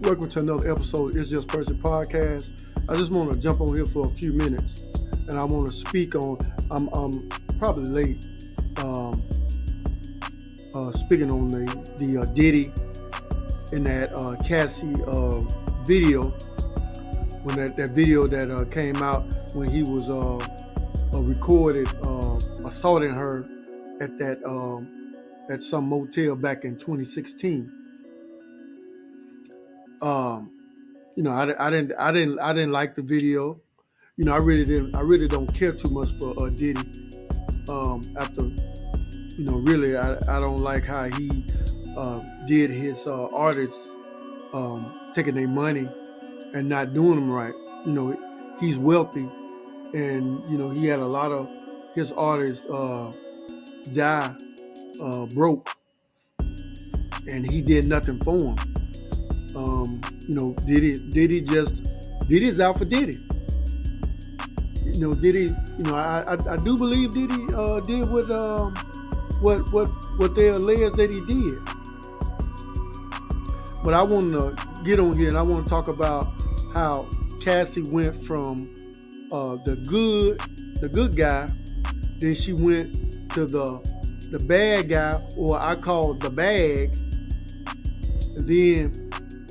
Welcome to another episode of It's Just Person Podcast. I just want to jump on here for a few minutes, and I want to speak on. I'm probably late speaking on the Diddy in that Cassie video, when that video that came out when he was recorded assaulting her at that at some motel back in 2016. I didn't like the video. I really don't care too much for Diddy. After, really, I don't like how he did his artists taking their money and not doing them right. He's wealthy, and he had a lot of his artists die broke, and he did nothing for them. Diddy's out for Diddy. Diddy. I do believe Diddy did what they allege that he did. But I want to get on here and I want to talk about how Cassie went from the good guy, then she went to the bad guy, or I call the bag. And then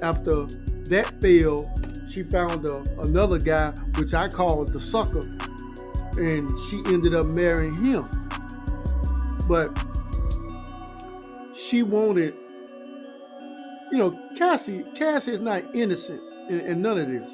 after that failed, she found another guy, which I call the sucker, and she ended up marrying him. But she wanted, Cassie is not innocent in none of this.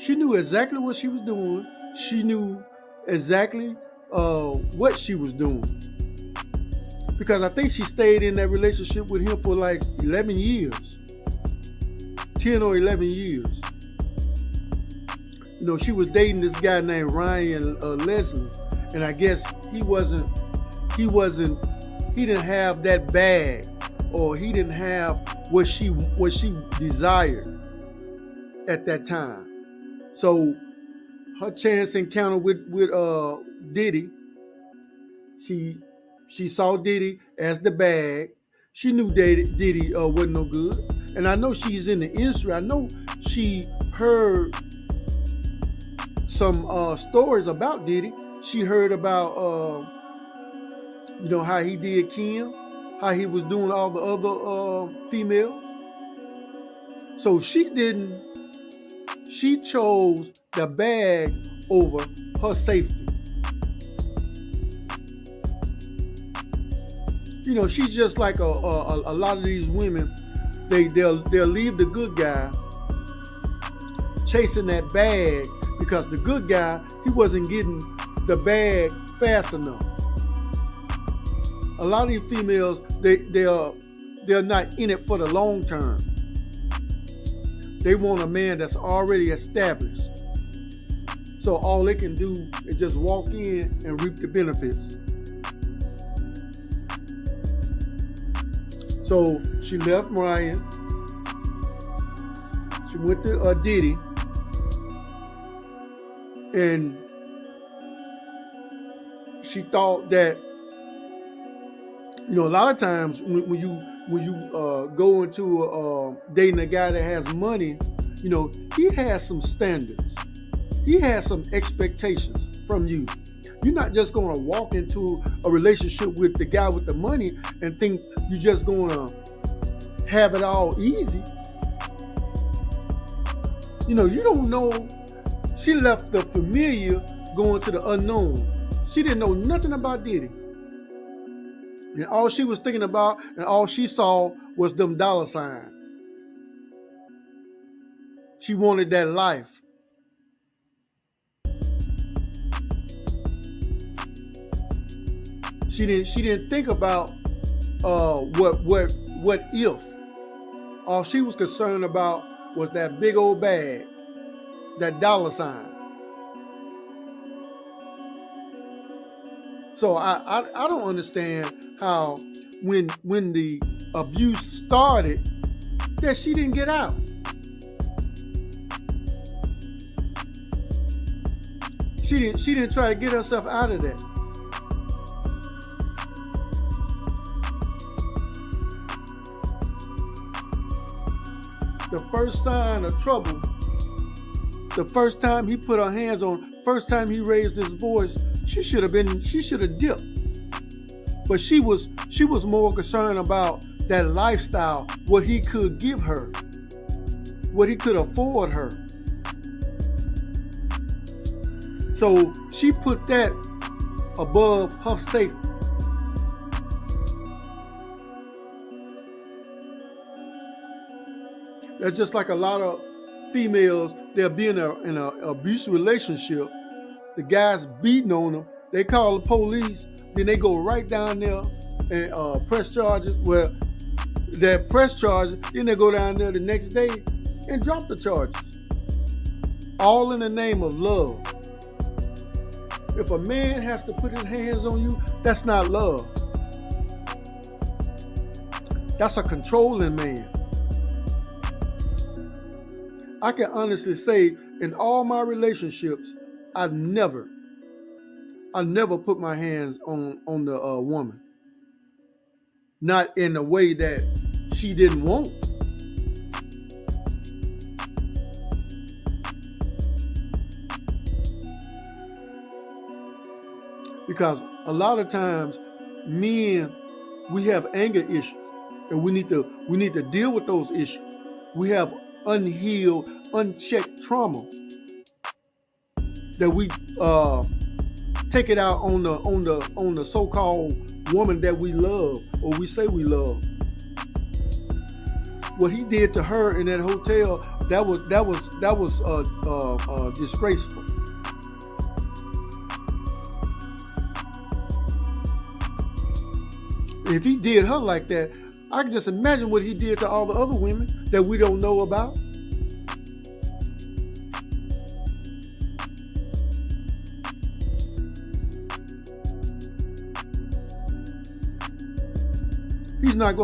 She knew exactly what she was doing. She knew exactly what she was doing. Because I think she stayed in that relationship with him for like 11 years. 10 or 11 years. She was dating this guy named Ryan Leslie, and I guess he didn't have that bag, or he didn't have what she desired at that time. So her chance encounter with Diddy, she saw Diddy as the bag. She knew Diddy wasn't no good. And I know she's in the industry. I know she heard some stories about Diddy. She heard about, how he did Kim, how he was doing all the other females. So she chose the bag over her safety. She's just like a lot of these women. They'll leave the good guy chasing that bag because the good guy, he wasn't getting the bag fast enough. A lot of these females, they're not in it for the long term. They want a man that's already established. So all they can do is just walk in and reap the benefits. So she left Ryan. She went to Diddy, and she thought that a lot of times when you go into dating a guy that has money, he has some standards. He has some expectations from you. You're not just going to walk into a relationship with the guy with the money and think you're just going to have it all easy. You don't know. She left the familiar going to the unknown. She didn't know nothing about Diddy. And all she was thinking about and all she saw was them dollar signs. She wanted that life. She didn't think about what if. All she was concerned about was that big old bag, that dollar sign. So I don't understand how when the abuse started that she didn't get out. She didn't try to get herself out of that. the first sign of trouble, the first time he put her hands on, first time he raised his voice, she should have dipped. But she was more concerned about that lifestyle, what he could give her, what he could afford her. So she put that above her safety. That's just like a lot of females, they'll be in an abusive relationship. The guy's beating on them. They call the police. Then they go right down there and press charges. Well, they press charges. Then they go down there the next day and drop the charges. All in the name of love. If a man has to put his hands on you, that's not love. That's a controlling man. I can honestly say in all my relationships, I never put my hands on the woman. Not in a way that she didn't want. Because a lot of times men, we have anger issues, and we need to deal with those issues. We have unhealed, unchecked trauma that we take it out on the so-called woman that we love or we say we love. What he did to her in that hotel, that was disgraceful. If he did her like that, I can just imagine what he did to all the other women that we don't know about. He's not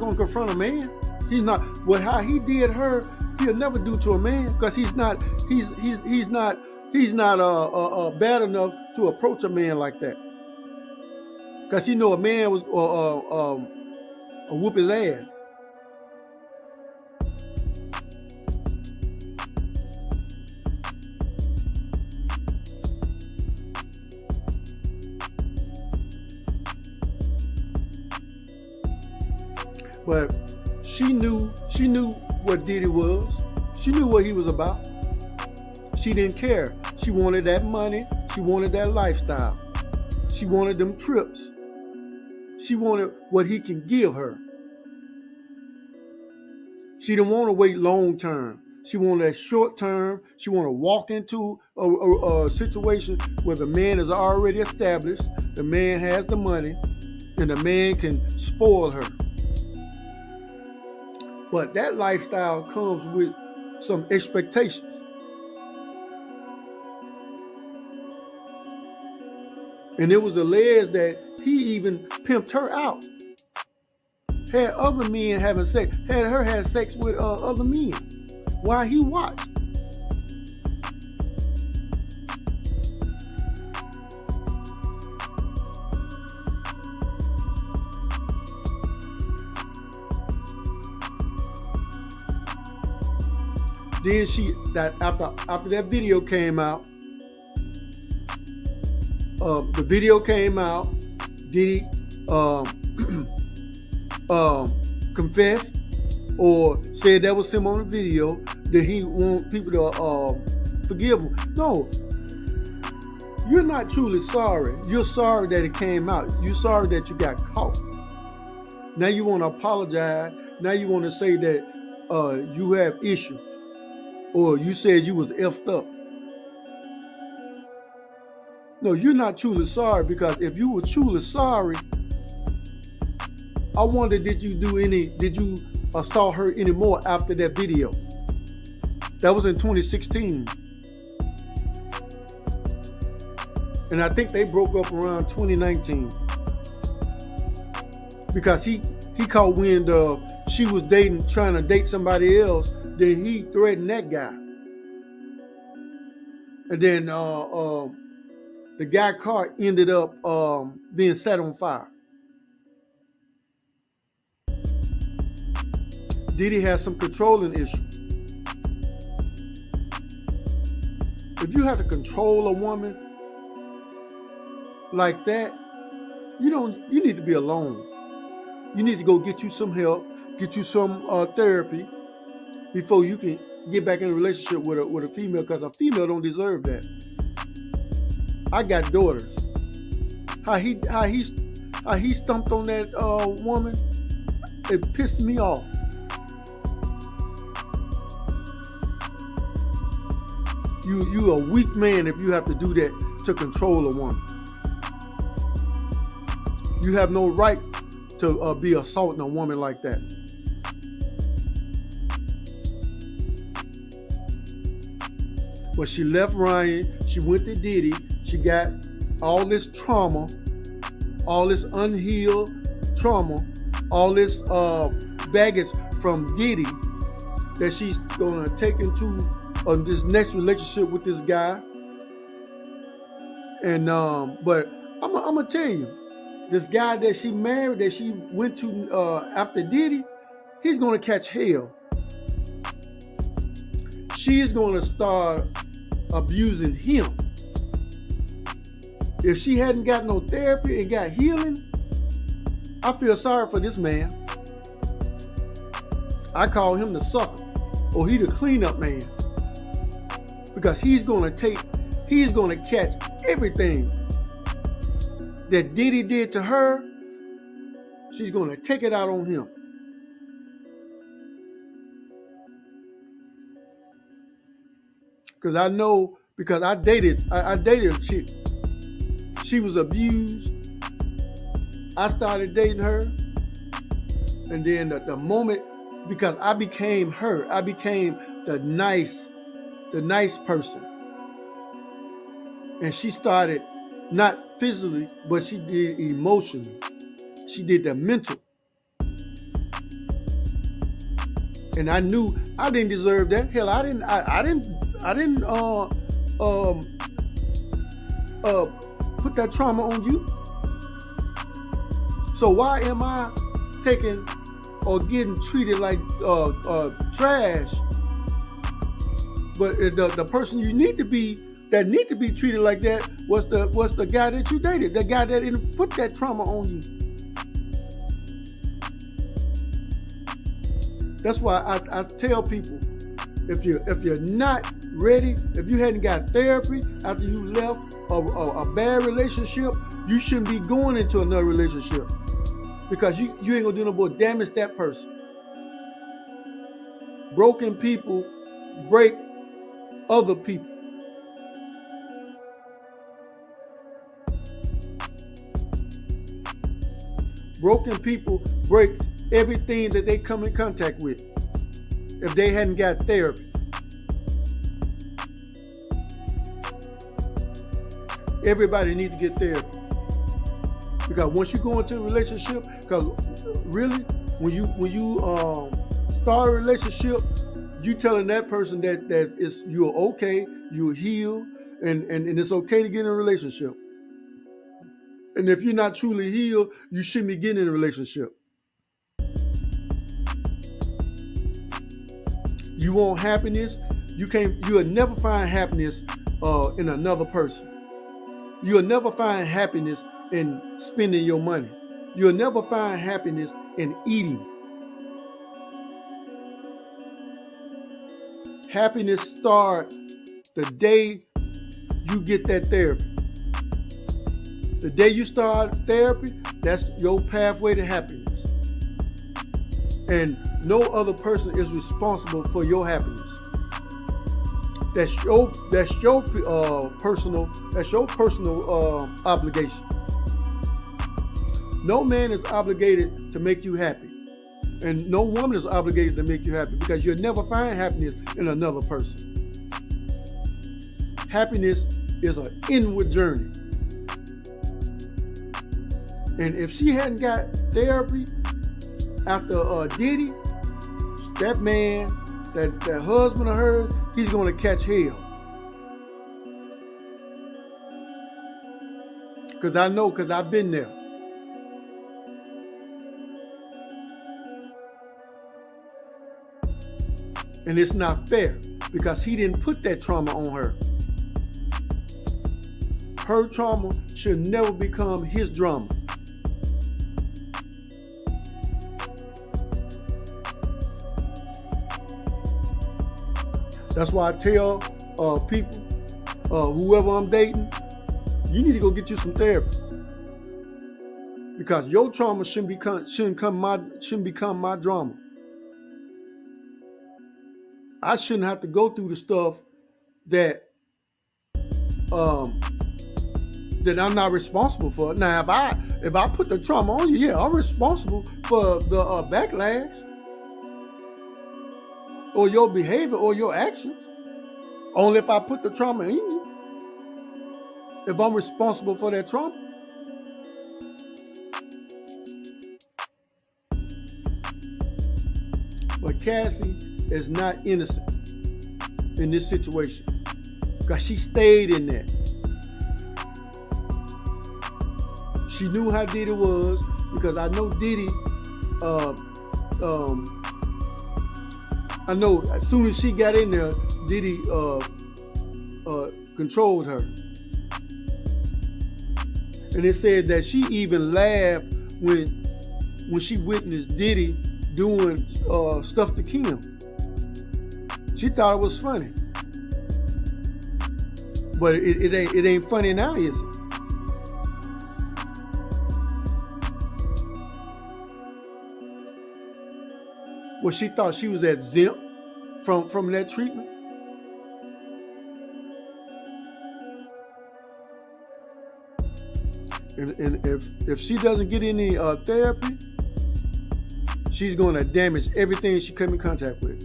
gonna confront a man. He's not. What how he did her, he'll never do to a man because he's not bad enough to approach a man like that. Because he know a man was whoop his ass. But she knew what Diddy was. She knew what he was about. She didn't care. She wanted that money. She wanted that lifestyle. She wanted them trips. She wanted what he can give her. She didn't want to wait long term. She wanted that short term. She wanted to walk into a situation where the man is already established, the man has the money, and the man can spoil her. But that lifestyle comes with some expectations. And it was alleged that he even pimped her out. Had other men having sex, had her have sex with other men while he watched. Then after that video came out, the video came out, Diddy confessed or said that was him on the video, that he want people to forgive him. No, you're not truly sorry. You're sorry that it came out. You're sorry that you got caught. Now you want to apologize. Now you want to say that you have issues, or you said you was effed up. No, you're not truly sorry, because if you were truly sorry, I wonder did you assault her anymore after that video? That was in 2016. And I think they broke up around 2019. Because he caught wind of she was trying to date somebody else, then he threatened that guy. And then the guy car ended up being set on fire. Diddy has some controlling issues. If you have to control a woman like that, you need to be alone. You need to go get you some help, get you some therapy before you can get back in a relationship with a female, because a female don't deserve that. I got daughters. How he stumped on that woman, it pissed me off. You a weak man if you have to do that to control a woman. You have no right to be assaulting a woman like that. But she left Ryan, she went to Diddy, she got all this trauma, all this unhealed trauma, all this baggage from Diddy that she's gonna take into this next relationship with this guy. And but I'm gonna tell you, this guy that she married, that she went to after Diddy, he's gonna catch hell. She is gonna start abusing him. If she hadn't got no therapy and got healing, I feel sorry for this man. I call him the sucker, or he the cleanup man, because he's gonna catch everything that Diddy did to her. She's gonna take it out on him. Because I know, because I dated a chick. She was abused. I started dating her. And then the moment, because I became her, I became the nice person. And she started not physically, but she did emotionally. She did the mental. And I knew I didn't deserve that. Hell, I didn't put that trauma on you. So why am I taking or getting treated like trash? But the person you need to be treated like that was the guy that you dated, the guy that didn't put that trauma on you. That's why I tell people, if you're not ready, if you hadn't got therapy after you left a bad relationship, you shouldn't be going into another relationship, because you ain't gonna do no more damage to that person. Broken people break other people. Broken people break everything that they come in contact with if they hadn't got therapy. Everybody needs to get therapy, because once you go into a relationship, because really when you start a relationship, you telling that person that you're okay, you're healed, and it's okay to get in a relationship. And if you're not truly healed, you shouldn't be getting in a relationship. You want happiness, you'll never find happiness in another person. You'll never find happiness in spending your money. You'll never find happiness in eating. Happiness starts the day you get that therapy. The day you start therapy, that's your pathway to happiness. And no other person is responsible for your happiness. That's your personal obligation. No man is obligated to make you happy, and no woman is obligated to make you happy, because you'll never find happiness in another person. Happiness is an inward journey. And if she hadn't got therapy after Diddy, that man, that husband of hers, he's going to catch hell. Because I know, because I've been there. And it's not fair because he didn't put that trauma on her. Her trauma should never become his drama. That's why I tell people, whoever I'm dating, you need to go get you some therapy. Because your trauma shouldn't become my drama. I shouldn't have to go through the stuff that that I'm not responsible for. Now, if I put the trauma on you, yeah, I'm responsible for the backlash or your behavior or your actions. Only if I put the trauma in you. If I'm responsible for that trauma. But Cassie is not innocent in this situation because she stayed in there. She knew how Diddy was because I know Diddy, I know as soon as she got in there, Diddy controlled her. And it said that she even laughed when she witnessed Diddy doing stuff to Kim. She thought it was funny. But it ain't funny now, is it? Well, she thought she was exempt from that treatment. And if she doesn't get any therapy, she's going to damage everything she come in contact with.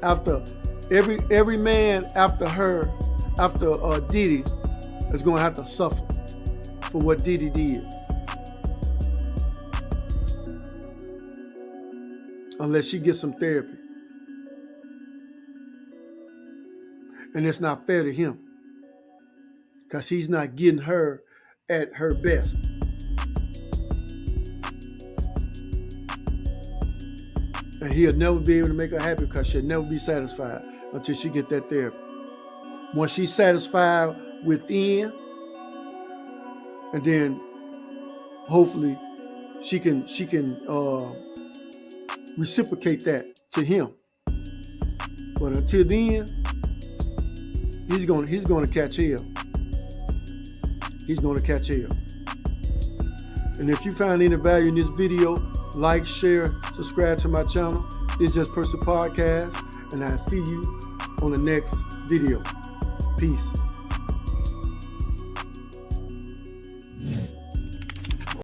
After every man after her, after Diddy, is going to have to suffer for what Diddy did. Unless she gets some therapy. And it's not fair to him. Because he's not getting her at her best. And he'll never be able to make her happy because she'll never be satisfied until she get that therapy. Once she's satisfied within, and then hopefully she can reciprocate that to him. But until then, he's gonna catch hell. He's gonna catch hell. And if you found any value in this video, like, share, subscribe to my channel. It's Just Person Podcast, and I'll see you on the next video. Peace.